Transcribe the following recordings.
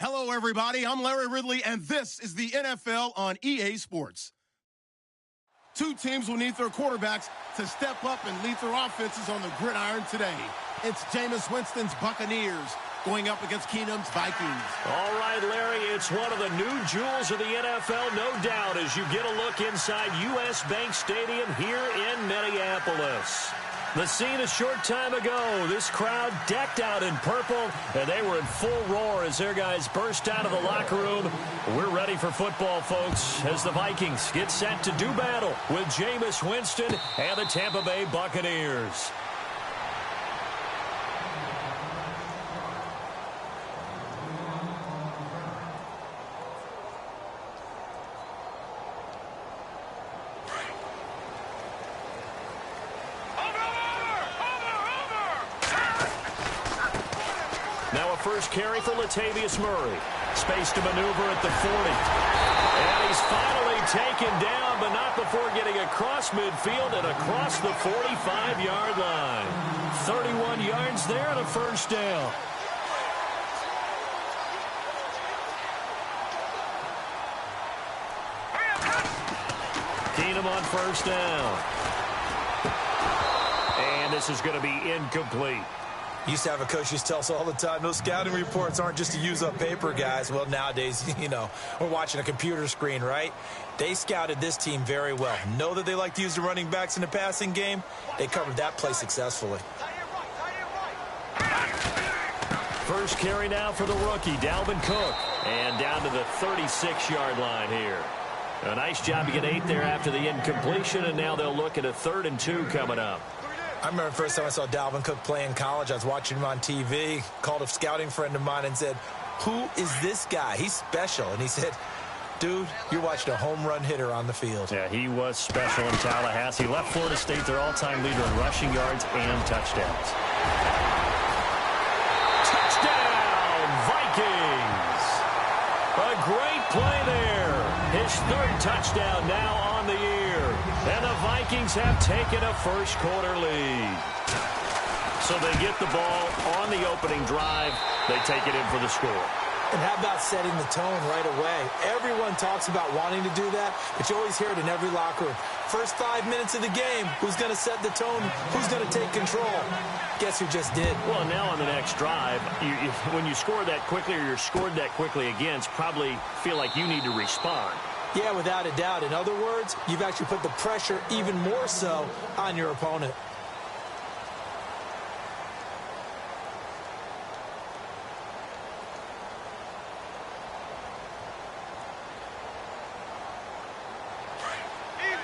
Hello, everybody. I'm Larry Ridley, and this is the NFL on EA Sports. Two teams will need their quarterbacks to step up and lead their offenses on the gridiron today. It's Jameis Winston's Buccaneers going up against Keenum's Vikings. All right, Larry, it's one of the new jewels of the NFL, no doubt, as you get a look inside U.S. Bank Stadium here in Minneapolis. The scene a short time ago, this crowd decked out in purple, and they were in full roar as their guys burst out of the locker room. We're ready for football, folks, as the Vikings get set to do battle with Jameis Winston and the Tampa Bay Buccaneers. First carry for Latavius Murray. Space to maneuver at the 40. And he's finally taken down, but not before getting across midfield and across the 45-yard line. 31 yards there and a first down. Keenum on first down. And this is going to be incomplete. Used to have a coach used to tell us all the time, those scouting reports aren't just to use up paper, guys. Well, nowadays, we're watching a computer screen, right? They scouted this team very well. Know that they like to use the running backs in the passing game. They covered that play successfully. First carry now for the rookie, Dalvin Cook. And down to the 36-yard line here. A nice job to get 8 there after the incompletion, and now they'll look at a 3rd and 2 coming up. I remember the first time I saw Dalvin Cook play in college. I was watching him on TV, called a scouting friend of mine and said, "Who is this guy? He's special." And he said, "Dude, you're watching a home run hitter on the field." Yeah, he was special in Tallahassee. Left Florida State their all-time leader in rushing yards and touchdowns. Touchdown, Vikings! A great play there. His 3rd touchdown now on the year. And the Vikings have taken a first-quarter lead. So they get the ball on the opening drive. They take it in for the score. And how about setting the tone right away? Everyone talks about wanting to do that, but you always hear it in every locker room. First 5 minutes of the game, who's going to set the tone? Who's going to take control? Guess who just did? Well, now on the next drive, when you score that quickly or you're scored that quickly against, probably feel like you need to respond. Yeah, without a doubt. In other words, you've actually put the pressure even more so on your opponent.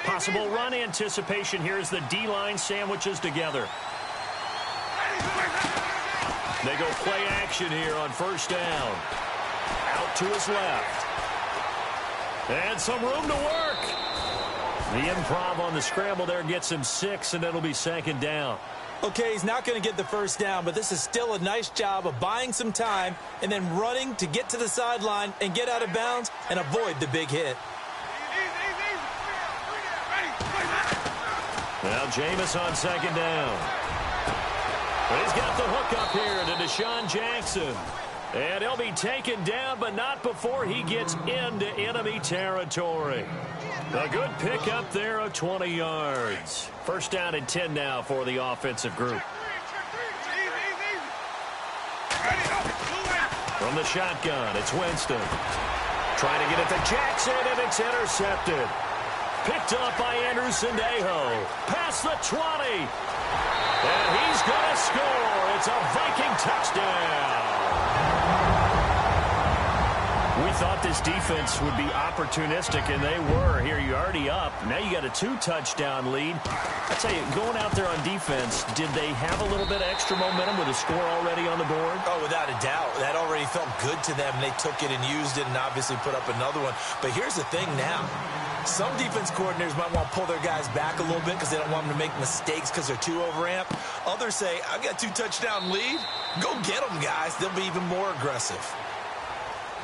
Possible run anticipation here as the D-line sandwiches together. They go play action here on first down. Out to his left. And some room to work. The improv on the scramble there gets him 6, and it'll be 2nd down. Okay, he's not going to get the first down, but this is still a nice job of buying some time and then running to get to the sideline and get out of bounds and avoid the big hit. Now Jameis on 2nd down. But he's got the hook up here to Deshaun Jackson. And he'll be taken down, but not before he gets into enemy territory. A good pickup there of 20 yards. First down and 10 now for the offensive group. From the shotgun, it's Winston. Trying to get it to Jackson, and it's intercepted. Picked up by Andrew Sendejo. Past the 20. And he's going to score. It's a Viking touchdown. We thought this defense would be opportunistic, and they were. Here, you're already up. Now you got a 2-touchdown lead. I tell you, going out there on defense, did they have a little bit of extra momentum with a score already on the board? Oh, without a doubt. That already felt good to them. They took it and used it and obviously put up another one. But here's the thing now. Some defense coordinators might want to pull their guys back a little bit because they don't want them to make mistakes because they're too overamped. Others say, I've got a 2-touchdown lead. Go get them, guys. They'll be even more aggressive.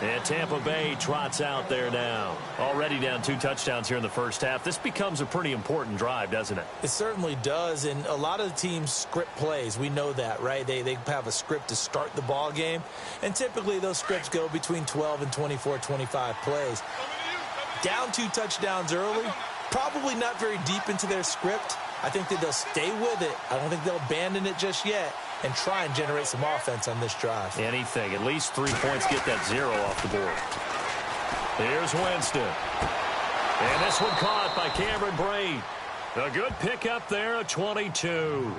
And Tampa Bay trots out there now. Already down 2 touchdowns here in the first half. This becomes a pretty important drive, doesn't it? It certainly does, and a lot of the teams script plays. We know that, right? They have a script to start the ball game, and typically those scripts go between 12 and 24, 25 plays. Down 2 touchdowns early, probably not very deep into their script. I think that they'll stay with it. I don't think they'll abandon it just yet and try and generate some offense on this drive. Anything. At least 3 points, get that 0 off the board. Here's Winston. And this one caught by Cameron Brate. A good pickup there, a 22.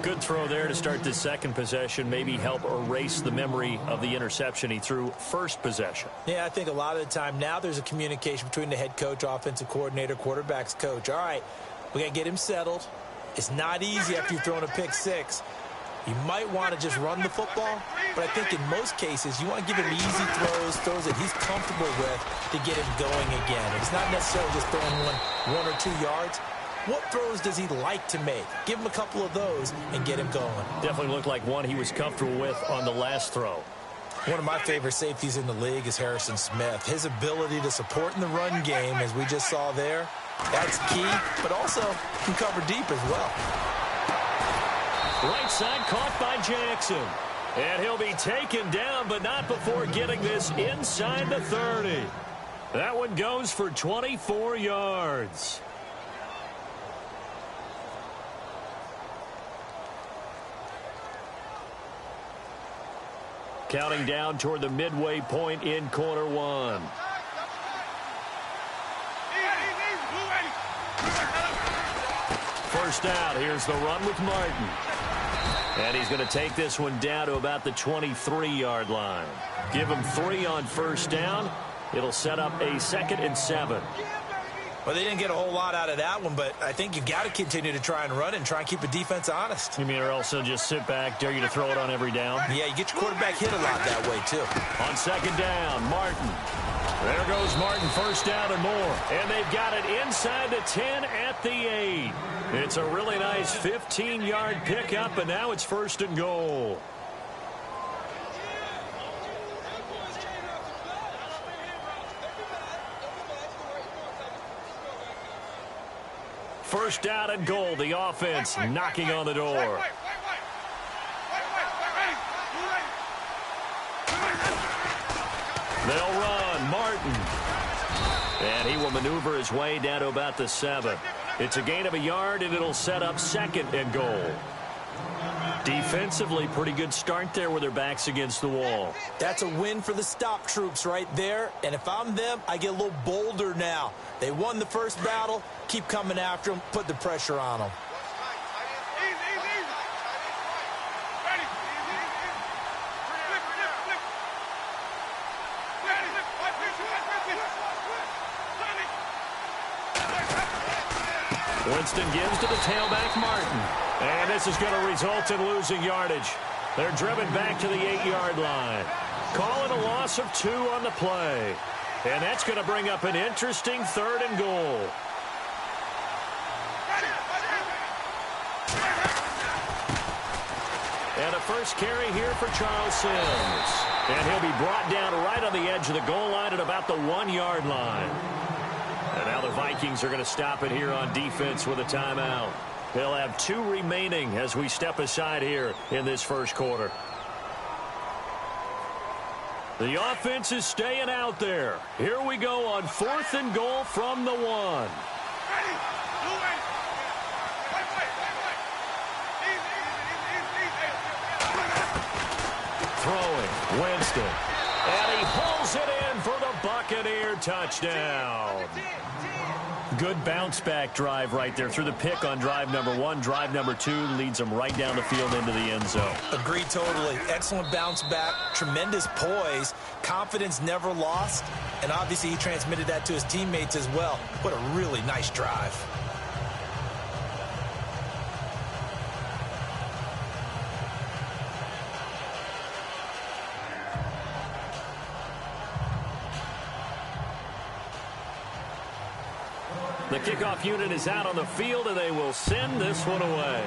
Good throw there to start this second possession. Maybe help erase the memory of the interception he threw first possession. Yeah, I think a lot of the time now there's a communication between the head coach, offensive coordinator, quarterback's coach. All right, we got to get him settled. It's not easy after you've thrown a pick 6. You might want to just run the football, but I think in most cases you want to give him easy throws that he's comfortable with to get him going again. It's not necessarily just throwing one or 2 yards. What throws does he like to make? Give him a couple of those and get him going. Definitely looked like one he was comfortable with on the last throw. One of my favorite safeties in the league is Harrison Smith. His ability to support in the run game, as we just saw there, that's key, but also can cover deep as well. Right side caught by Jackson. And he'll be taken down, but not before getting this inside the 30. That one goes for 24 yards. Counting down toward the midway point in quarter 1. First out, here's the run with Martin. And he's going to take this one down to about the 23-yard line. Give him 3 on first down. It'll set up a 2nd and 7. Well, they didn't get a whole lot out of that one, but I think you've got to continue to try and run and try and keep the defense honest. You mean or also just sit back, dare you to throw it on every down? Yeah, you get your quarterback hit a lot that way, too. On 2nd down, Martin. There goes Martin, first down and more. And they've got it inside the 10 at the 8. It's a really nice 15-yard pickup, and now it's 1st and goal. First down and goal, the offense knocking on the door. They'll run, Martin. And he will maneuver his way down to about the 7. It's a gain of a yard, and it'll set up 2nd and goal. Defensively, pretty good start there with their backs against the wall. That's a win for the stop troops right there. And if I'm them, I get a little bolder now. They won the first battle. Keep coming after them. Put the pressure on them. Winston gives to the tailback, Martin. And this is going to result in losing yardage. They're driven back to the 8-yard line. Call it a loss of 2 on the play. And that's going to bring up an interesting 3rd and goal. And a first carry here for Charles Sims. And he'll be brought down right on the edge of the goal line at about the 1-yard line. And now the Vikings are going to stop it here on defense with a timeout. They'll have 2 remaining as we step aside here in this first quarter. The offense is staying out there. Here we go on 4th and goal from the 1. Throwing, Winston. And he pulls it in for the Buccaneer touchdown. Good bounce-back drive right there through the pick on drive number 1. Drive number 2 leads them right down the field into the end zone. Agree totally. Excellent bounce back. Tremendous poise. Confidence never lost. And obviously he transmitted that to his teammates as well. What a really nice drive. The kickoff unit is out on the field, and they will send this one away.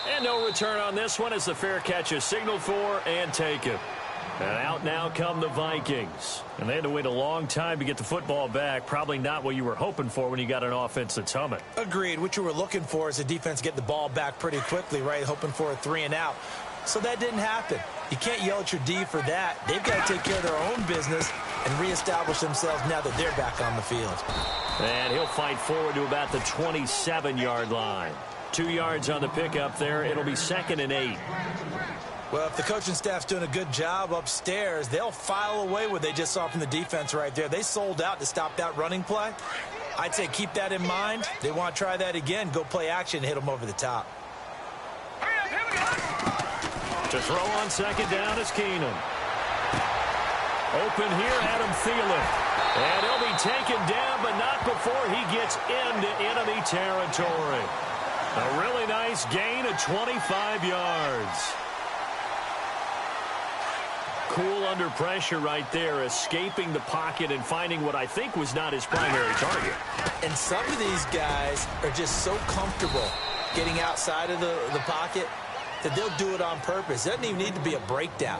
And no return on this one as the fair catch is signaled for and taken. And out now come the Vikings. And they had to wait a long time to get the football back. Probably not what you were hoping for when you got an offense that's humming. Agreed. What you were looking for is a defense get the ball back pretty quickly, right? Hoping for a 3-and-out. So that didn't happen. You can't yell at your D for that. They've got to take care of their own business and reestablish themselves now that they're back on the field. And he'll fight forward to about the 27-yard line. 2 yards on the pickup there. It'll be 2nd and 8. Well, if the coaching staff's doing a good job upstairs, they'll file away what they just saw from the defense right there. They sold out to stop that running play. I'd say keep that in mind. They want to try that again. Go play action and hit them over the top. To throw on 2nd down is Keenum. Open here, Adam Thielen. And he'll be taken down, but not before he gets into enemy territory. A really nice gain of 25 yards. Cool under pressure right there, escaping the pocket and finding what I think was not his primary target. And some of these guys are just so comfortable getting outside of the pocket that they'll do it on purpose. It doesn't even need to be a breakdown.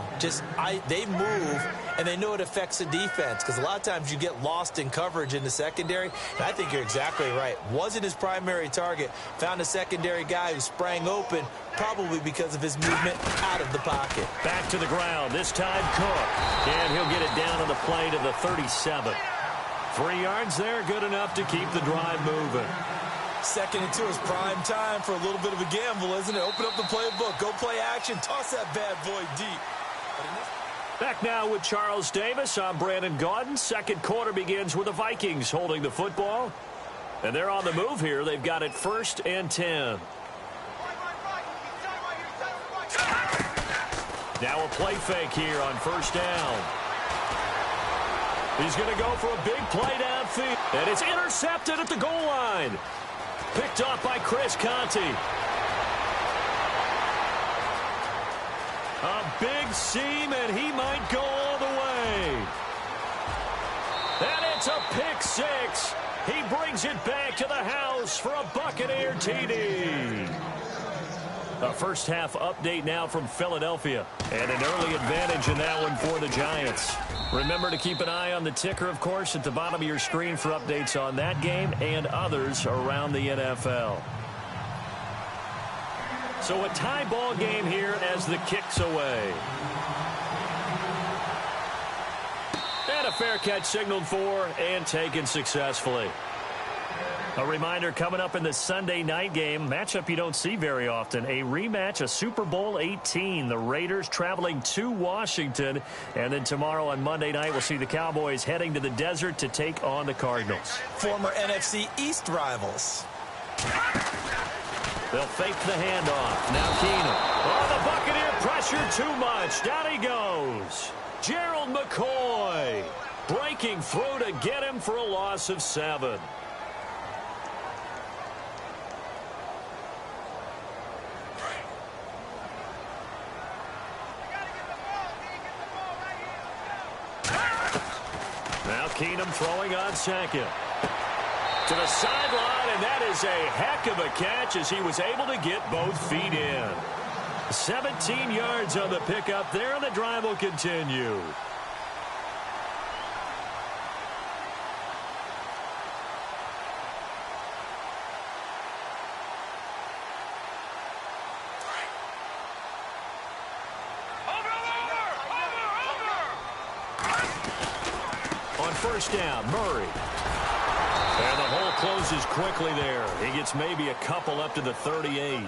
They move, and they know it affects the defense, because a lot of times you get lost in coverage in the secondary, and I think you're exactly right. Wasn't his primary target. Found a secondary guy who sprang open, probably because of his movement out of the pocket. Back to the ground, this time Cook. And he'll get it down on the play to the 37. 3 yards there, good enough to keep the drive moving. 2nd and 2 is prime time for a little bit of a gamble, isn't it? Open up the playbook, go play action, toss that bad boy deep. Back now with Charles Davis. I'm Brandon Gaudin. Second quarter begins with the Vikings holding the football. And they're on the move here. They've got it 1st and 10. Now a play fake here on 1st down. He's going to go for a big play downfield. And it's intercepted at the goal line. Picked off by Chris Conte. A big seam, and he might go all the way. And it's a pick 6. He brings it back to the house for a Buccaneer TD. A first half update now from Philadelphia. And an early advantage in that one for the Giants. Remember to keep an eye on the ticker, of course, at the bottom of your screen for updates on that game and others around the NFL. So a tie ball game here as the kick's away. And a fair catch signaled for and taken successfully. A reminder coming up in the Sunday night game, matchup you don't see very often, a rematch of Super Bowl 18. The Raiders traveling to Washington. And then tomorrow on Monday night, we'll see the Cowboys heading to the desert to take on the Cardinals. Former NFC East rivals. They'll fake the handoff. Now Keenum. Oh, the Buccaneer pressure too much. Down he goes. Gerald McCoy breaking through to get him for a loss of 7. Now Keenum throwing on 2nd. To the sideline, and that is a heck of a catch as he was able to get both feet in. 17 yards on the pickup there, and the drive will continue. On 1st down, Murray. And the hole closes quickly there. He gets maybe a couple up to the 38.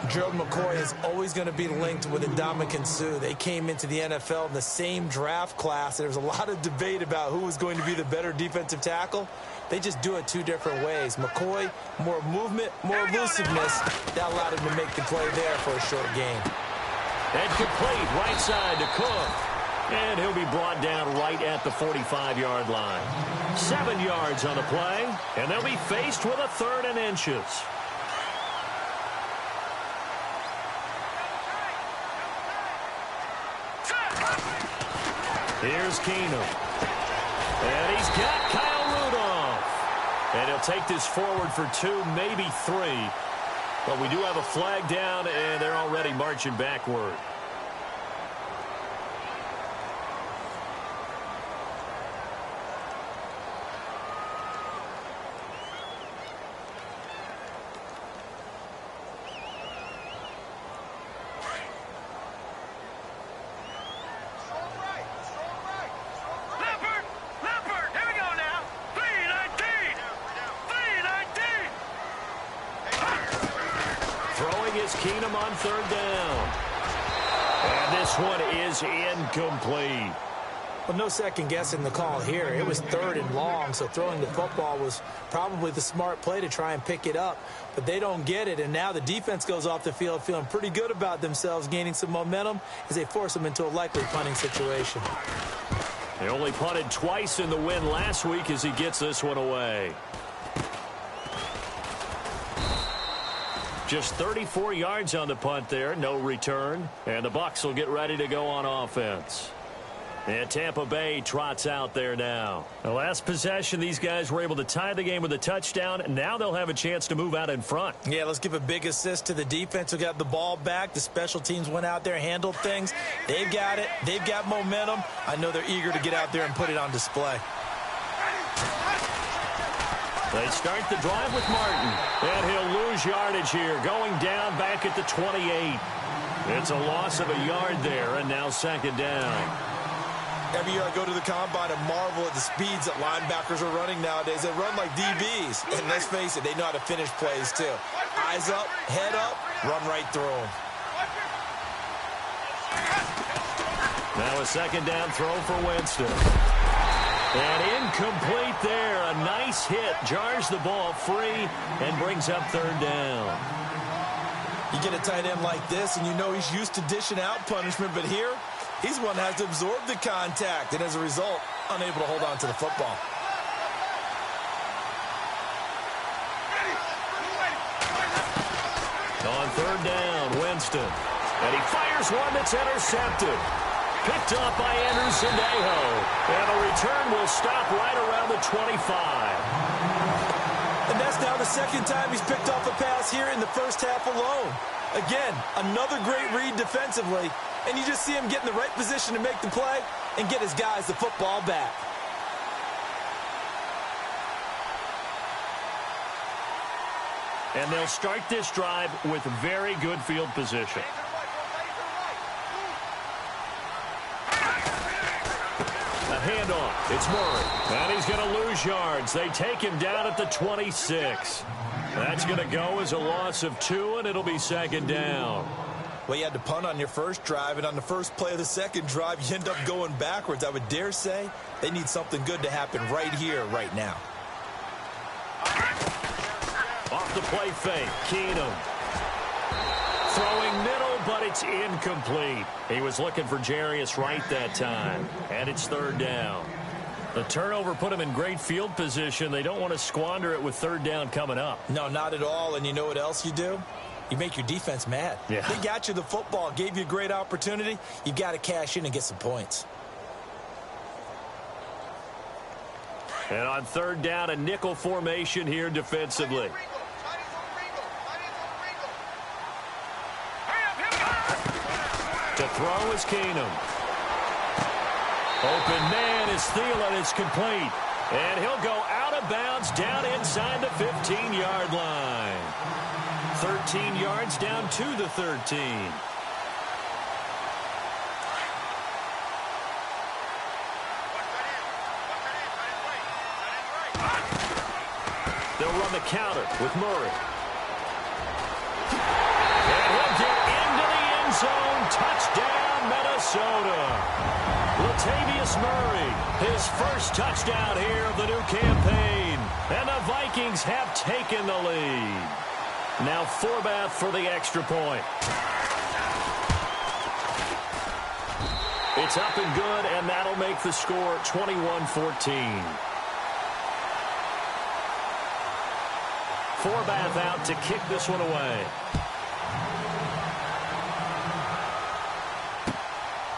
Gerald McCoy is always going to be linked with Ndamukong Suh. They came into the NFL in the same draft class. There was a lot of debate about who was going to be the better defensive tackle. They just do it 2 different ways. McCoy, more movement, more elusiveness. That allowed him to make the play there for a short gain. And complete right side to Cook. And he'll be brought down right at the 45-yard line. 7 yards on the play, and they'll be faced with a 3rd and inches. Here's Keenum. And he's got Kyle Rudolph. And he'll take this forward for 2, maybe 3. But we do have a flag down, and they're already marching backward. Keenum on third down. And this one is incomplete. Well, no second guessing the call here. It was third and long, so throwing the football was probably the smart play to try and pick it up. But they don't get it, and now the defense goes off the field feeling pretty good about themselves, gaining some momentum as they force them into a likely punting situation. They only punted twice in the win last week as he gets this one away. Just 34 yards on the punt there, no return. And the Bucs will get ready to go on offense. And Tampa Bay trots out there now. The last possession, these guys were able to tie the game with a touchdown. Now they'll have a chance to move out in front. Yeah, let's give a big assist to the defense who got the ball back. The special teams went out there, handled things. They've got it. They've got momentum. I know they're eager to get out there and put it on display. They start the drive with Martin. And he'll lose yardage here, going down back at the 28. It's a loss of a yard there, and now second down. Every year I go to the combine and marvel at the speeds that linebackers are running nowadays. They run like DBs. And let's face it, they know how to finish plays too. Eyes up, head up, run right through them. Now a second down throw for Winston. And incomplete there. A nice hit. Jars the ball free and brings up third down. You get a tight end like this, and you know he's used to dishing out punishment, but here, he's one that has to absorb the contact, and as a result, unable to hold on to the football. On third down, Winston. And he fires one that's intercepted. Picked up by Andrew Sendejo. And the return will stop right around the 25. And that's now the second time he's picked off a pass here in the first half alone. Again, another great read defensively. And you just see him get in the right position to make the play and get his guys the football back. And they'll start this drive with very good field position. A handoff. It's Murray. And he's going to lose yards. They take him down at the 26. That's going to go as a loss of 2, and it'll be second down. Well, you had to punt on your first drive, and on the first play of the second drive, you end up going backwards. I would dare say they need something good to happen right here, right now. Off the play fake, Keenum. Throwing middle, but it's incomplete. He was looking for Jarius Wright that time, and it's third down. The turnover put him in great field position. They don't want to squander it with third down coming up. No, not at all, and you know what else you do? You make your defense mad. Yeah. They got you the football, gave you a great opportunity. You've got to cash in and get some points. And on third down, a nickel formation here defensively. To throw is Keenum. Open man is Thielen. It's complete. And he'll go out of bounds down inside the 15-yard line. 13 yards down to the 13. They'll run the counter with Murray. And he'll get into the end zone. Touchdown, Minnesota. Latavius Murray, his first touchdown here of the new campaign. And the Vikings have taken the lead. Now Forbath for the extra point. It's up and good, and that'll make the score 21-14. Forbath out to kick this one away.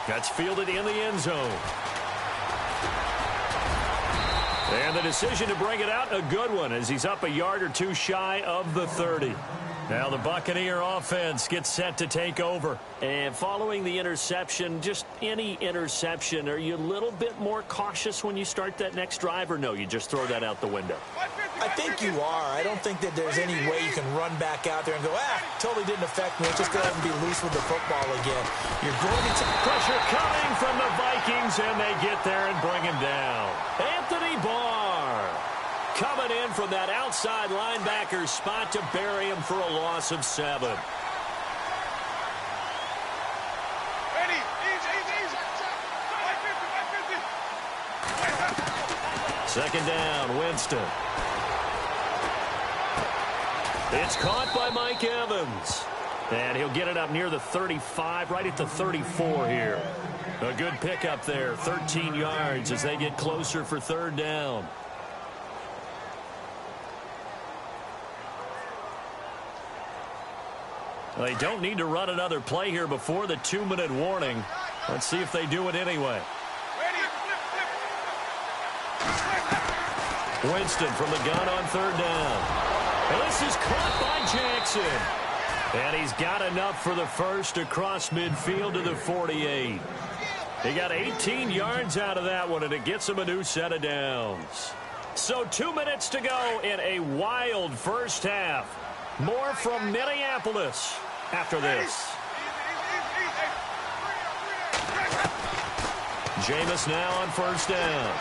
That's fielded in the end zone. And the decision to bring it out, a good one, as he's up a yard or two shy of the 30. Now the Buccaneer offense gets set to take over. And following the interception, just any interception, are you a little bit more cautious when you start that next drive, or no, you just throw that out the window? I think you are. I don't think that there's any way you can run back out there and go, totally didn't affect me. Let's just go ahead and be loose with the football again. You're going to pressure coming from the Vikings, and they get there and bring him down. Anthony Barr coming in from that outside linebacker spot to bury him for a loss of 7. Second down, Winston. It's caught by Mike Evans. And he'll get it up near the 35, right at the 34 here. A good pickup there, 13 yards as they get closer for third down. They don't need to run another play here before the 2-minute warning. Let's see if they do it anyway. Winston from the gun on third down. And this is caught by Jackson. And he's got enough for the first across midfield to the 48. He got 18 yards out of that one, and it gets him a new set of downs. So 2 minutes to go in a wild first half. More from Minneapolis after this. Jameis now on first down.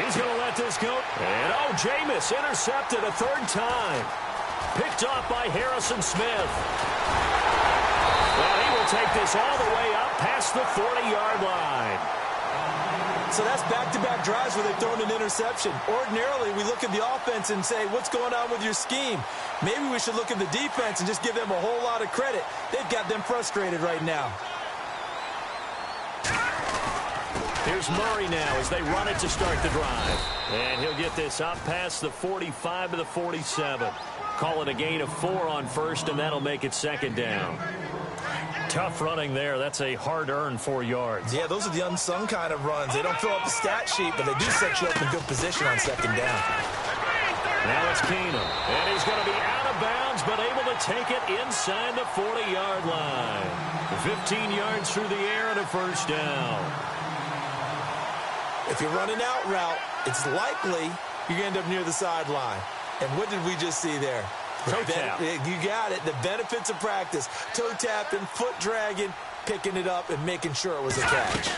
He's going to let this go. And, Jameis intercepted a third time. Picked off by Harrison Smith. Well, he will take this all the way up past the 40-yard line. So that's back-to-back drives where they've thrown an interception. Ordinarily, we look at the offense and say, what's going on with your scheme? Maybe we should look at the defense and just give them a whole lot of credit. They've got them frustrated right now. Here's Murray now as they run it to start the drive. And he'll get this up past the 45 to the 47. Call it a gain of 4 on first, and that'll make it second down. Tough running there. That's a hard-earned 4 yards. Yeah, those are the unsung kind of runs. They don't fill up the stat sheet, but they do set you up in good position on second down. Now it's Keenum. And he's going to be out of bounds, but able to take it inside the 40-yard line. 15 yards through the air and a first down. If you're running out route, it's likely you're going to end up near the sideline. And what did we just see there? Toe tap. You got it. The benefits of practice. Toe tapping, foot dragging, picking it up, and making sure it was a catch.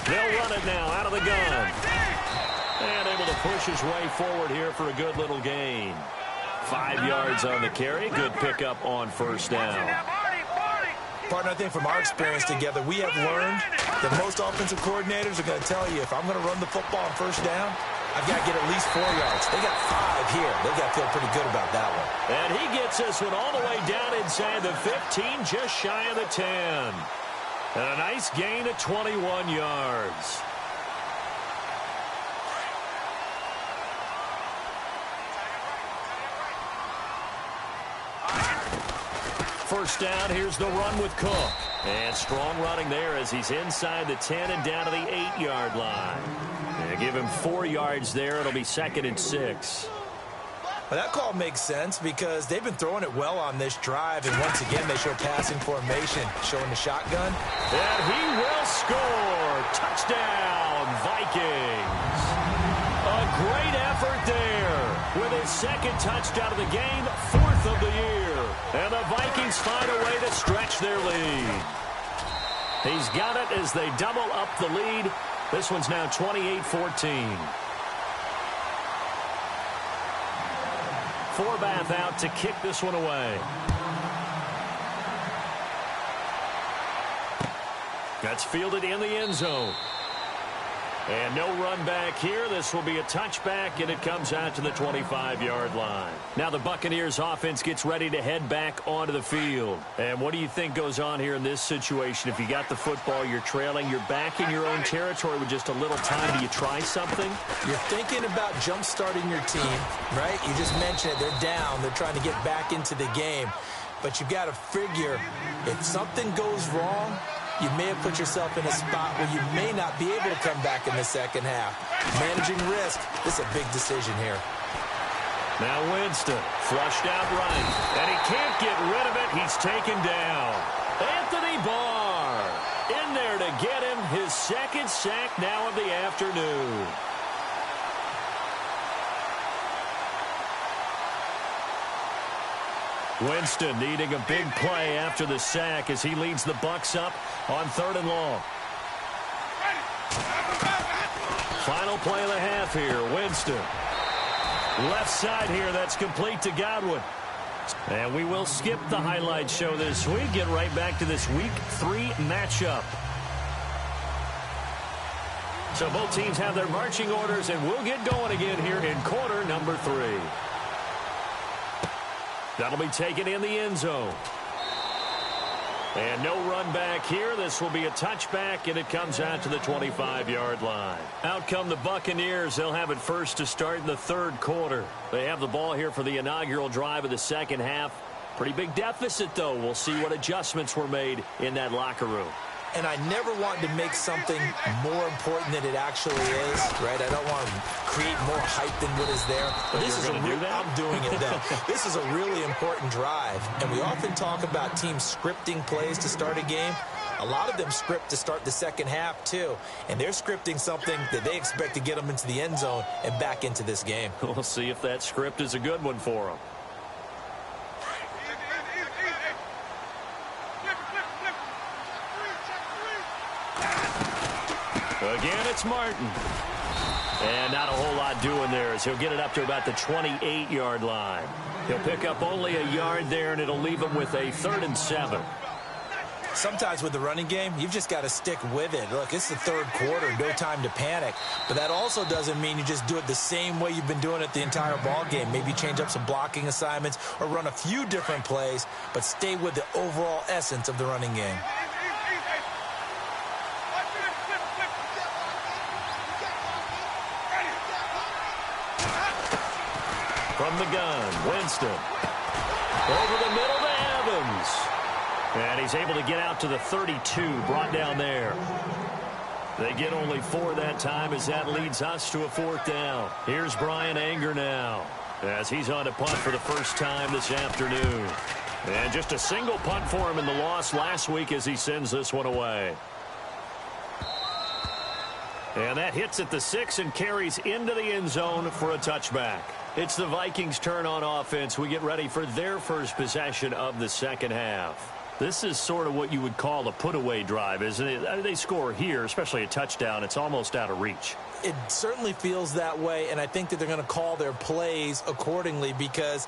They'll run it now out of the gun. And able to push his way forward here for a good little gain. 5 yards on the carry. Good pickup on first down. Partner, I think from our experience together, we have learned that most offensive coordinators are going to tell you, if I'm going to run the football on first down, I've got to get at least 4 yards. They got 5 here. They got to feel pretty good about that one. And he gets this one all the way down inside the 15, just shy of the 10. And a nice gain of 21 yards. First down, here's the run with Cook. And strong running there as he's inside the 10 and down to the 8-yard line. And give him 4 yards there. It'll be 2nd and 6. Well, that call makes sense because they've been throwing it well on this drive. And once again, they show passing formation, showing the shotgun. And he will score. Touchdown, Vikings. A great effort there with his 2nd touchdown of the game, 4th of the year. And the Vikings find a way to stretch their lead. He's got it as they double up the lead. This one's now 28-14. Forbath out to kick this one away. That's fielded in the end zone. And no run back here. This will be a touchback, and it comes out to the 25-yard line. Now the Buccaneers offense gets ready to head back onto the field. And what do you think goes on here in this situation? If you got the football, you're trailing, you're back in your own territory with just a little time. Do you try something? You're thinking about jump-starting your team, right? You just mentioned it. They're down. They're trying to get back into the game. But you've got to figure if something goes wrong, you may have put yourself in a spot where you may not be able to come back in the second half. Managing risk, this is a big decision here. Now Winston, flushed out right. And he can't get rid of it. He's taken down. Anthony Barr in there to get him his 2nd sack now of the afternoon. Winston needing a big play after the sack as he leads the Bucs up on 3rd and long. Final play of the half here. Winston. Left side here. That's complete to Godwin. And we will skip the highlight show this week. Get right back to this Week 3 matchup. So both teams have their marching orders, and we'll get going again here in quarter number 3. That'll be taken in the end zone. And no run back here. This will be a touchback, and it comes out to the 25-yard line. Out come the Buccaneers. They'll have it first to start in the third quarter. They have the ball here for the inaugural drive of the second half. Pretty big deficit, though. We'll see what adjustments were made in that locker room. And I never want to make something more important than it actually is, right? I don't want to create more hype than what is there. But this is I'm doing it, though. This is a really important drive. And we often talk about teams scripting plays to start a game. A lot of them script to start the second half, too. And they're scripting something that they expect to get them into the end zone and back into this game. We'll see if that script is a good one for them. Again, it's Martin. And not a whole lot doing there as he'll get it up to about the 28-yard line. He'll pick up only a yard there, and it'll leave him with a 3rd and 7. Sometimes with the running game, you've just got to stick with it. Look, it's the third quarter, no time to panic. But that also doesn't mean you just do it the same way you've been doing it the entire ball game. Maybe change up some blocking assignments or run a few different plays, but stay with the overall essence of the running game. From the gun, Winston. Over the middle to Evans. And he's able to get out to the 32, brought down there. They get only 4 that time as that leads us to a 4th down. Here's Brian Anger now as he's on to punt for the first time this afternoon. And just a single punt for him in the loss last week as he sends this one away. And that hits at the 6 and carries into the end zone for a touchback. It's the Vikings' turn on offense. We get ready for their first possession of the second half. This is sort of what you would call a put-away drive, isn't it? They score here, especially a touchdown. It's almost out of reach. It certainly feels that way, and I think that they're going to call their plays accordingly because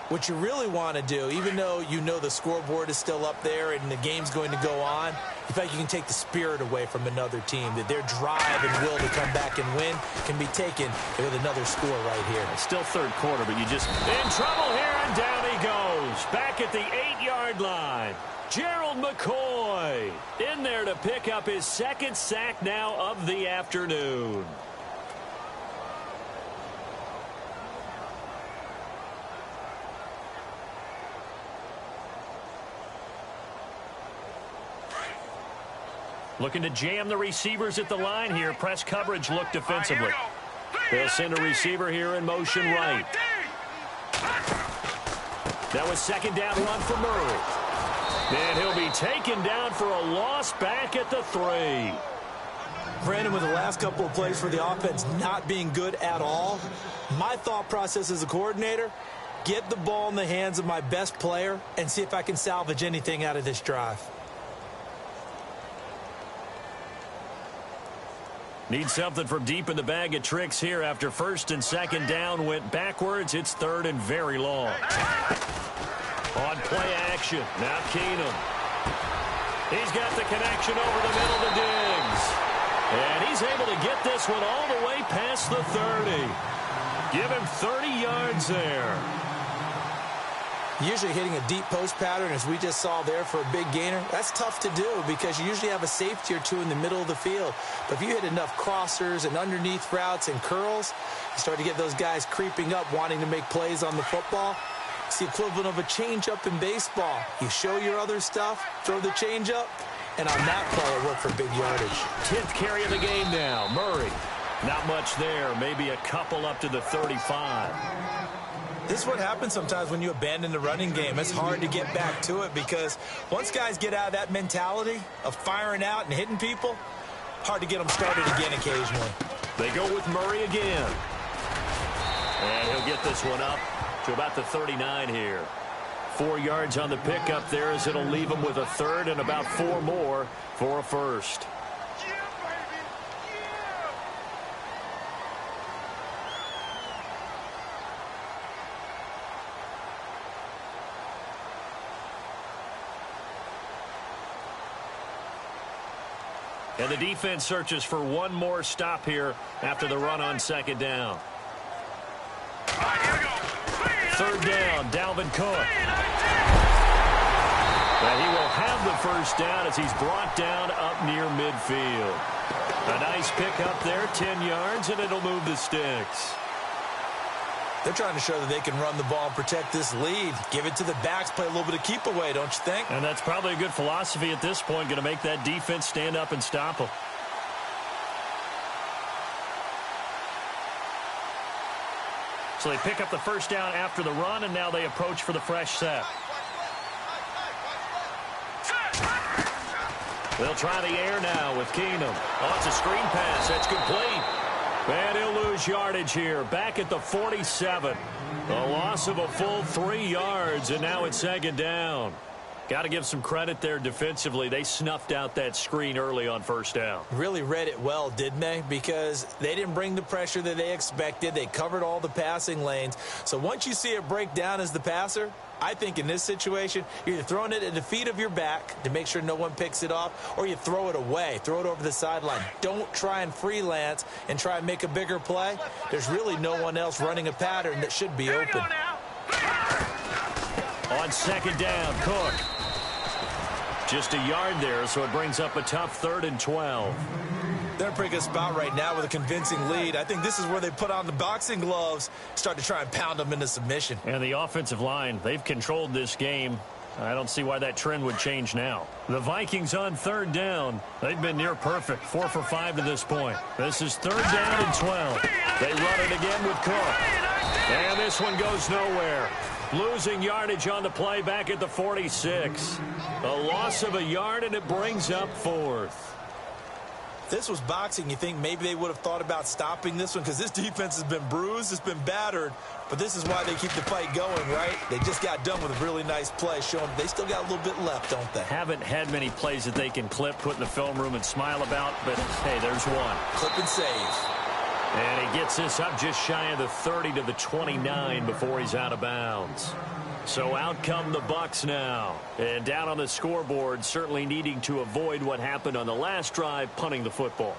what you really want to do, even though you know the scoreboard is still up there and the game's going to go on, in fact, you can take the spirit away from another team, that their drive and will to come back and win can be taken with another score right here. It's still third quarter, but you just in trouble here, and down he goes. Back at the 8-yard line. Gerald McCoy in there to pick up his 2nd sack now of the afternoon. Looking to jam the receivers at the line here. Press coverage look defensively. They'll send a receiver here in motion right. That was 2nd down run for Murray. And he'll be taken down for a loss back at the 3. Brandon, with the last couple of plays for the offense not being good at all, my thought process as a coordinator, get the ball in the hands of my best player and see if I can salvage anything out of this drive. Need something from deep in the bag of tricks here after 1st and 2nd down went backwards. It's 3rd and very long. On play action. Now Keenum. He's got the connection over the middle to Diggs. And he's able to get this one all the way past the 30. Give him 30 yards there. Usually hitting a deep post pattern, as we just saw there for a big gainer, that's tough to do because you usually have a safety or two in the middle of the field. But if you hit enough crossers and underneath routes and curls, you start to get those guys creeping up, wanting to make plays on the football. It's the equivalent of a changeup in baseball. You show your other stuff, throw the changeup, and on that play, it worked for big yardage. 10th carry of the game now. Murray. Not much there. Maybe a couple up to the 35. This is what happens sometimes when you abandon the running game. It's hard to get back to it because once guys get out of that mentality of firing out and hitting people, hard to get them started again occasionally. They go with Murray again. And he'll get this one up to about the 39 here. 4 yards on the pickup there as it'll leave him with a 3rd and about 4 more for a 1st. And the defense searches for one more stop here after the run on second down. Third down, Dalvin Cook. And he will have the first down as he's brought down up near midfield. A nice pickup there, 10 yards, and it'll move the sticks. They're trying to show that they can run the ball and protect this lead. Give it to the backs, play a little bit of keep away, don't you think? And that's probably a good philosophy at this point, going to make that defense stand up and stop them. So they pick up the first down after the run, and now they approach for the fresh set. They'll try the air now with Keenum. Oh, it's a screen pass. That's complete. And he'll lose yardage here. Back at the 47. A loss of a full 3 yards, and now it's second down. Got to give some credit there defensively. They snuffed out that screen early on first down. Really read it well, didn't they? Because they didn't bring the pressure that they expected. They covered all the passing lanes. So once you see it break down as the passer, I think in this situation, you're either throwing it at the feet of your back to make sure no one picks it off, or you throw it away, throw it over the sideline. Don't try and freelance and try and make a bigger play. There's really no one else running a pattern that should be open. On second down, Cook. Just a yard there, so it brings up a tough 3rd and 12. They're in a pretty good spot right now with a convincing lead. I think this is where they put on the boxing gloves, start to try and pound them into submission. And the offensive line, they've controlled this game. I don't see why that trend would change now. The Vikings on 3rd down. They've been near perfect, 4 for 5 to this point. This is 3rd down and 12. They run it again with Cook. And this one goes nowhere. Losing yardage on the play back at the 46. A loss of a yard, and it brings up 4th. If this was boxing, you think maybe they would have thought about stopping this one, because this defense has been bruised, it's been battered, but this is why they keep the fight going, right? They just got done with a really nice play, showing they still got a little bit left, don't they? Haven't had many plays that they can clip, put in the film room, and smile about, but hey, there's one. Clip and save. And he gets this up just shy of the 30 to the 29 before he's out of bounds. So out come the Bucs now. And down on the scoreboard, certainly needing to avoid what happened on the last drive, punting the football.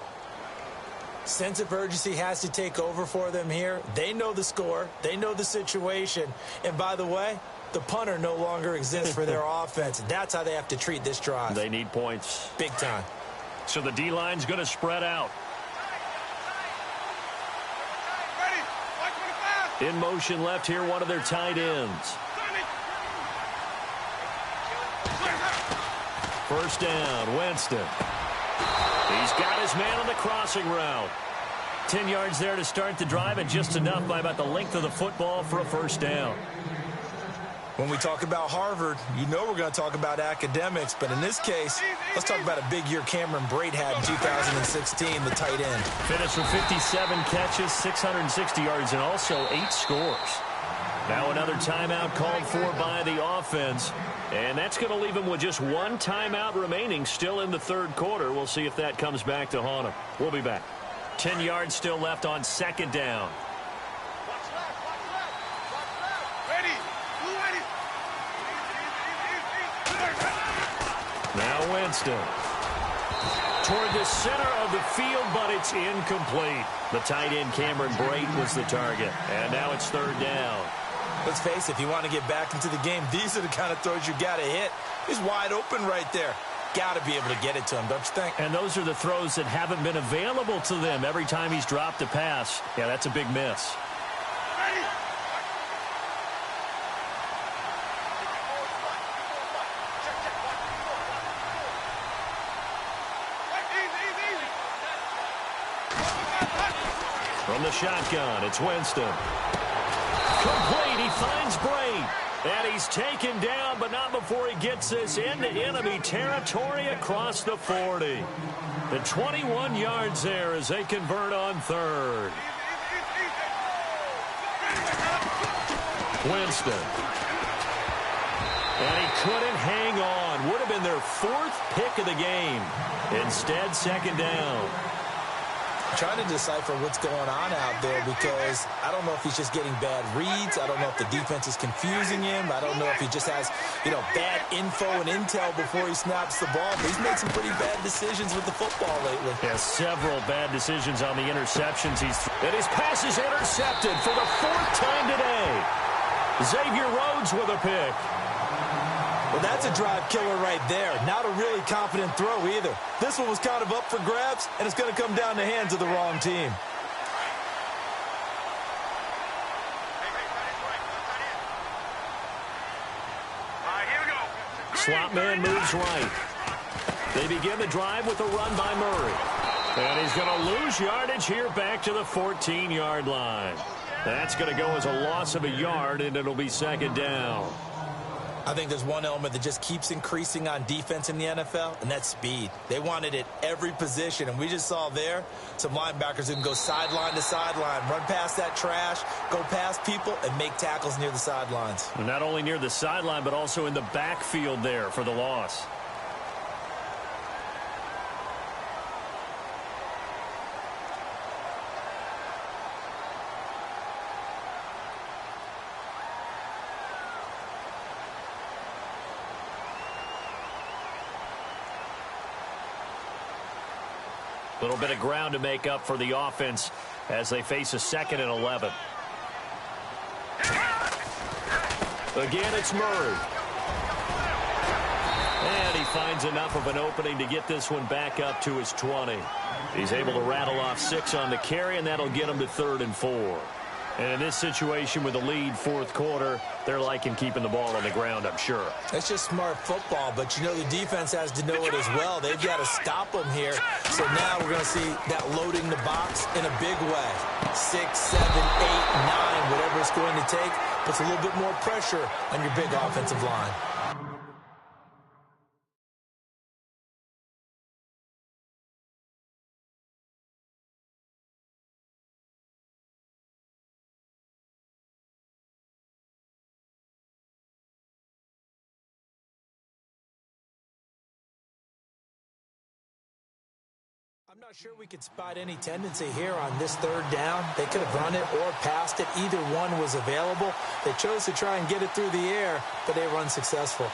Sense of urgency has to take over for them here. They know the score. They know the situation. And by the way, the punter no longer exists for their offense. That's how they have to treat this drive. They need points. Big time. So the D-line's going to spread out. In motion left here, one of their tight ends. First down, Winston. He's got his man on the crossing route. 10 yards there to start the drive, and just enough by about the length of the football for a first down. When we talk about Harvard, you know we're going to talk about academics, but in this case, let's talk about a big year Cameron Brate had in 2016, the tight end. Finished with 57 catches, 660 yards, and also 8 scores. Now another timeout called for by the offense, and that's going to leave him with just one timeout remaining still in the 3rd quarter. We'll see if that comes back to haunt him. We'll be back. 10 yards still left on second down. Now Winston. Toward the center of the field, but it's incomplete. The tight end, Cameron Brate, was the target. And now it's 3rd down. Let's face it, if you want to get back into the game, these are the kind of throws you got to hit. He's wide open right there. Got to be able to get it to him, don't you think? And those are the throws that haven't been available to them every time he's dropped a pass. Yeah, that's a big miss. From the shotgun, it's Winston. Complete, he finds Brate. And he's taken down, but not before he gets this into enemy territory across the 40. The 21 yards there as they convert on 3rd. Winston. And he couldn't hang on. Would have been their 4th pick of the game. Instead, second down. trying to decipher what's going on out there because I don't know if he's just getting bad reads. I don't know if the defense is confusing him. I don't know if he just has, bad info and intel before he snaps the ball. But he's made some pretty bad decisions with the football lately. Yeah, several bad decisions on the interceptions. And his pass is intercepted for the 4th time today. Xavier Rhodes with a pick. Well, that's a drive killer right there. Not a really confident throw either. This one was kind of up for grabs, and it's going to come down in the hands of the wrong team. Slot man moves right. They begin the drive with a run by Murray. And he's going to lose yardage here back to the 14-yard line. That's going to go as a loss of a yard, and it'll be 2nd down. I think there's one element that just keeps increasing on defense in the NFL, and that's speed. They want it at every position, and we just saw there some linebackers who can go sideline to sideline, run past that trash, go past people, and make tackles near the sidelines. And not only near the sideline, but also in the backfield there for the loss. A little bit of ground to make up for the offense as they face a 2nd and 11. Again, it's Murray. And he finds enough of an opening to get this one back up to his 20. He's able to rattle off 6 on the carry, and that'll get him to 3rd and 4. And in this situation with a lead 4th quarter, they're liking keeping the ball on the ground, I'm sure. It's just smart football, but the defense has to know it as well. They've got to stop them here. So now we're going to see that loading the box in a big way. 6, 7, 8, 9, whatever it's going to take, puts a little bit more pressure on your big offensive line. I'm not sure we could spot any tendency here on this 3rd down. They could have run it or passed it. Either one was available. They chose to try and get it through the air, but they were unsuccessful.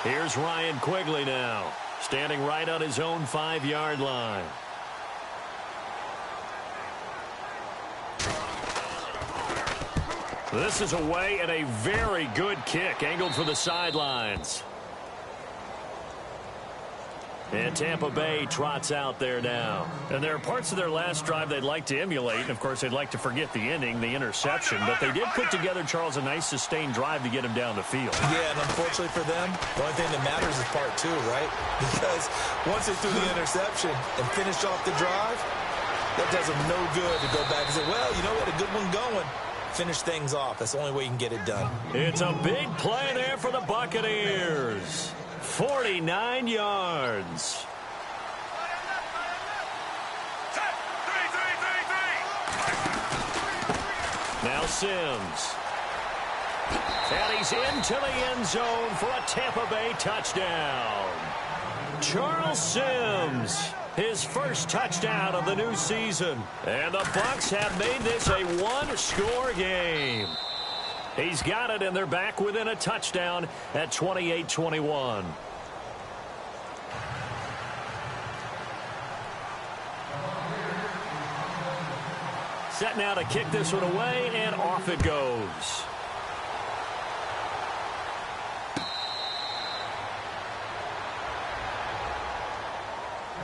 Here's Ryan Quigley now, standing right on his own 5-yard line. This is away and a very good kick, angled for the sidelines. And Tampa Bay trots out there now. And there are parts of their last drive they'd like to emulate. And, of course, they'd like to forget the ending, the interception. But they did put together, Charles, a nice sustained drive to get him down the field. Yeah, and unfortunately for them, the only thing that matters is part 2, right? Because once they threw the interception and finished off the drive, that does them no good to go back and say, well, we had a good one going. Finish things off. That's the only way you can get it done. It's a big play there for the Buccaneers. 49 yards. Now Sims. And he's into the end zone for a Tampa Bay touchdown. Charles Sims, his first touchdown of the new season. And the Bucs have made this a one-score game. He's got it, and they're back within a touchdown at 28-21. Set now to kick this one away, and off it goes.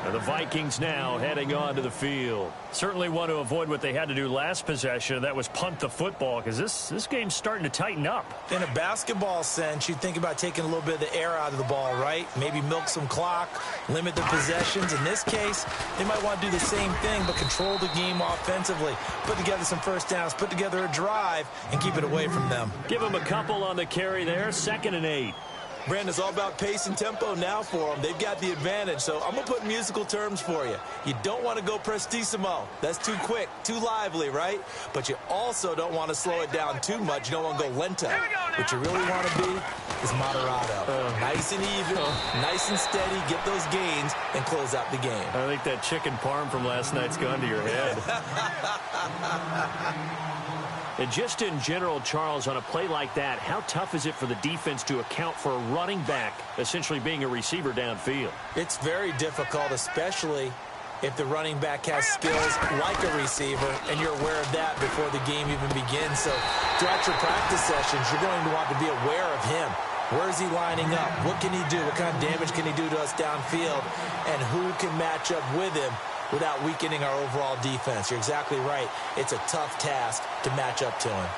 And the Vikings now heading onto the field. Certainly want to avoid what they had to do last possession. That was punt the football, because this game's starting to tighten up. In a basketball sense, you think about taking a little bit of the air out of the ball, right? Maybe milk some clock, limit the possessions. In this case, they might want to do the same thing, but control the game offensively. Put together some first downs, put together a drive, and keep it away from them. Give them a couple on the carry there. 2nd and 8. Brandon, it's all about pace and tempo now for them. They've got the advantage, so I'm going to put musical terms for you. You don't want to go prestissimo. That's too quick, too lively, right? But you also don't want to slow it down too much. You don't want to go lento. What you really want to be is moderato. Nice and even, nice and steady, get those gains, and close out the game. I think that chicken parm from last night's gone to your head. And just in general, Charles, on a play like that, how tough is it for the defense to account for a running back essentially being a receiver downfield? It's very difficult, especially if the running back has skills like a receiver, and you're aware of that before the game even begins. So throughout your practice sessions, you're going to want to be aware of him. Where is he lining up? What can he do? What kind of damage can he do to us downfield? And who can match up with him without weakening our overall defense? You're exactly right. It's a tough task to match up to him.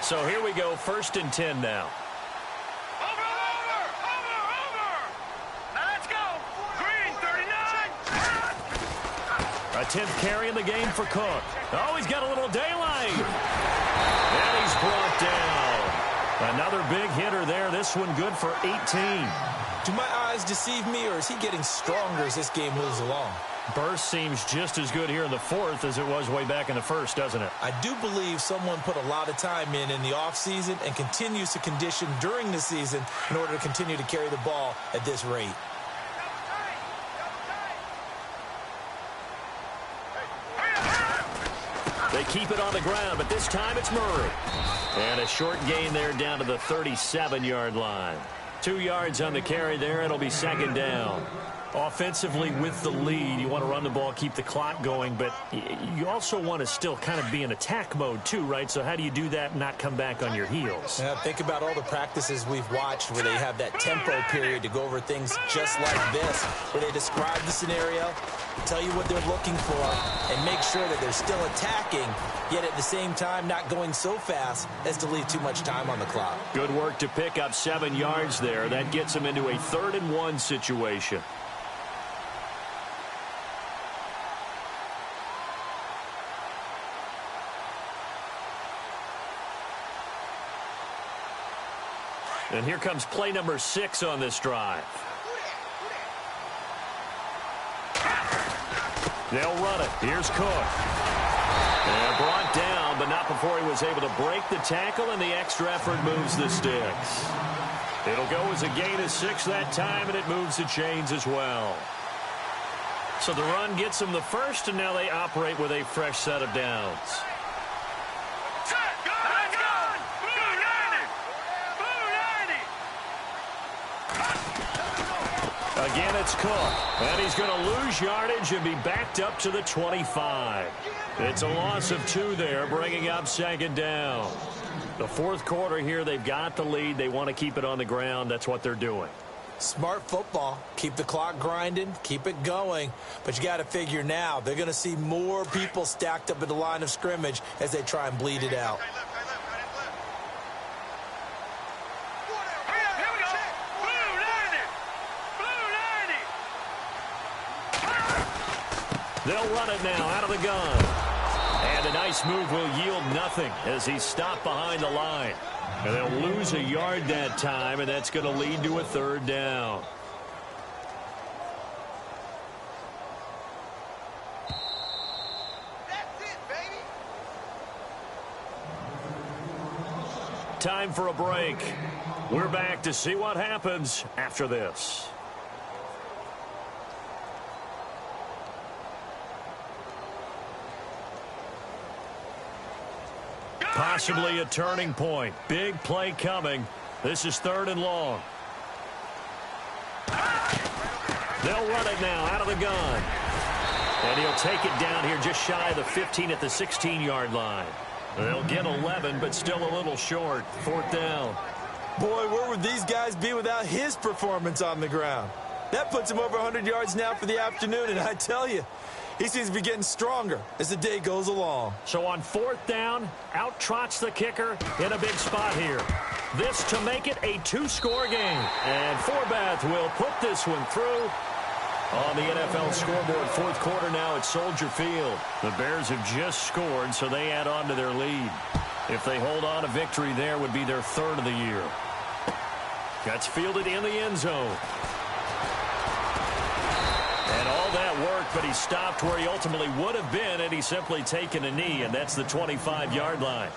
So here we go, 1st and 10 now. Over! Now let's go! Green, 39! A 10th carry in the game for Cook. Oh, he's got a little daylight. And he's brought down. Another big hitter there. This one good for 18. Do my eyes deceive me, or is he getting stronger as this game moves along? Burst seems just as good here in the 4th as it was way back in the 1st, doesn't it? I do believe someone put a lot of time in the offseason and continues to condition during the season in order to continue to carry the ball at this rate. They keep it on the ground, but this time it's Murray. And a short gain there down to the 37-yard line. 2 yards on the carry there. It'll be 2nd down. Offensively with the lead, you want to run the ball, keep the clock going, but you also want to still kind of be in attack mode too, right? So how do you do that and not come back on your heels? Yeah, think about all the practices we've watched where they have that tempo period to go over things just like this, where they describe the scenario, tell you what they're looking for, and make sure that they're still attacking, yet at the same time not going so fast as to leave too much time on the clock. Good work to pick up 7 yards there. That gets them into a 3rd and 1 situation. And here comes play number 6 on this drive. They'll run it. Here's Cook. And brought down, but not before he was able to break the tackle, and the extra effort moves the sticks. It'll go as a gain of 6 that time, and it moves the chains as well. So the run gets them the first, and now they operate with a fresh set of downs. Again, it's Cook, and he's going to lose yardage and be backed up to the 25. It's a loss of 2 there, bringing up 2nd down. The 4th quarter here, they've got the lead. They want to keep it on the ground. That's what they're doing. Smart football. Keep the clock grinding, keep it going. But you got to figure now, they're going to see more people stacked up at the line of scrimmage as they try and bleed it out. They'll run it now out of the gun. And a nice move will yield nothing as he's stopped behind the line. And they'll lose a yard that time, and that's going to lead to a 3rd down. That's it, baby. Time for a break. We're back to see what happens after this. Possibly a turning point. Big play coming. This is 3rd and long. They'll run it now out of the gun. And he'll take it down here just shy of the 15 at the 16-yard line. They'll get 11, but still a little short. 4th down. Boy, where would these guys be without his performance on the ground? That puts him over 100 yards now for the afternoon, and I tell you, he seems to be getting stronger as the day goes along. So on 4th down, out trots the kicker in a big spot here. This to make it a 2-score game. And Forbath will put this one through. On the NFL scoreboard, 4th quarter now at Soldier Field. The Bears have just scored, so they add on to their lead. If they hold on, a victory there would be their third of the year. Gets fielded in the end zone. And all that work, but he stopped where he ultimately would have been had he simply taken a knee, and that's the 25-yard line.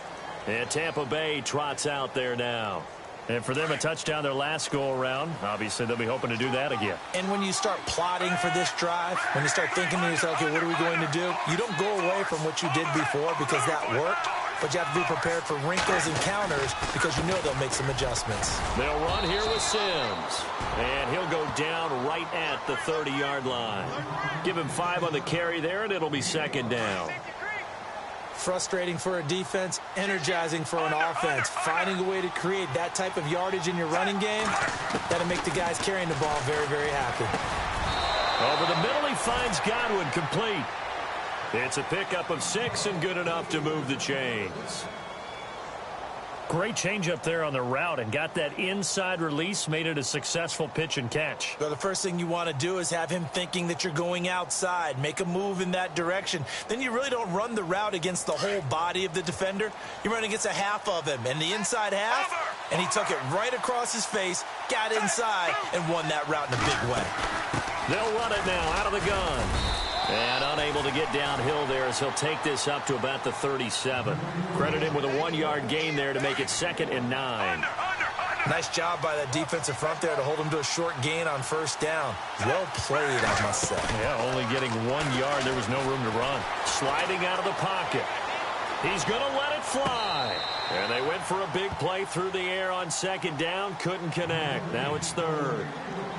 And Tampa Bay trots out there now. And for them, a touchdown their last go-around. Obviously, they'll be hoping to do that again. And when you start plotting for this drive, when you start thinking to yourself, okay, what are we going to do? You don't go away from what you did before because that worked, but you have to be prepared for wrinkles and counters because you know they'll make some adjustments. They'll run here with Sims. And he'll go down right at the 30-yard line. Give him 5 on the carry there, and it'll be second down. Frustrating for a defense, energizing for an offense. Finding a way to create that type of yardage in your running game, that'll make the guys carrying the ball very, very happy. Over the middle, he finds Godwin complete. It's a pickup of 6 and good enough to move the chains. Great change up there on the route and got that inside release, made it a successful pitch and catch. Well, the first thing you want to do is have him thinking that you're going outside, make a move in that direction. Then you really don't run the route against the whole body of the defender. You run against a half of him, and the inside half, and he took it right across his face, got inside, and won that route in a big way. They'll run it now out of the gun. And unable to get downhill there as he'll take this up to about the 37. Credit him with a 1-yard gain there to make it 2nd and 9. Nice job by that defensive front there to hold him to a short gain on first down. Well played, I must say. Yeah, only getting 1 yard. There was no room to run. Sliding out of the pocket. He's going to let it fly. And they went for a big play through the air on second down. Couldn't connect. Now it's third.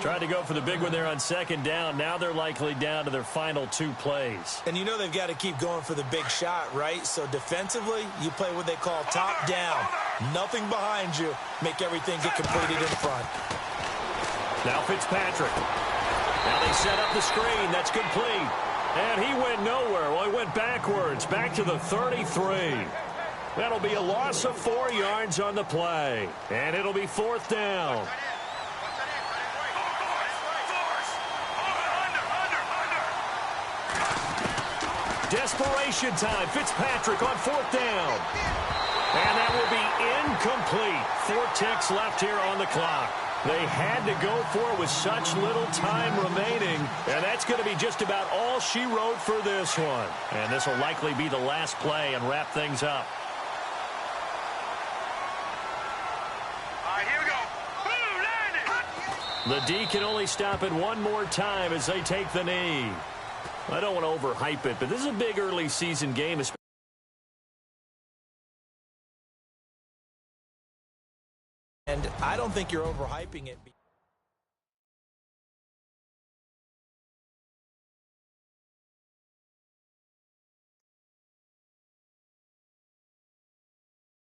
Tried to go for the big one there on second down. Now they're likely down to their final 2 plays. And you know they've got to keep going for the big shot, right? So defensively, you play what they call top down. Nothing behind you. Make everything get completed in front. Now Fitzpatrick. Now they set up the screen. That's complete. And he went nowhere. Well, he went backwards. Back to the 33. That'll be a loss of 4 yards on the play. And it'll be 4th down. Desperation time. Fitzpatrick on 4th down. And that will be incomplete. 4 ticks left here on the clock. They had to go for it with such little time remaining. And that's going to be just about all she wrote for this one. And this will likely be the last play and wrap things up. All right, here we go. Boom, landed. The D can only stop it one more time as they take the knee. I don't want to overhype it, but this is a big early season game. And I don't think you're overhyping it.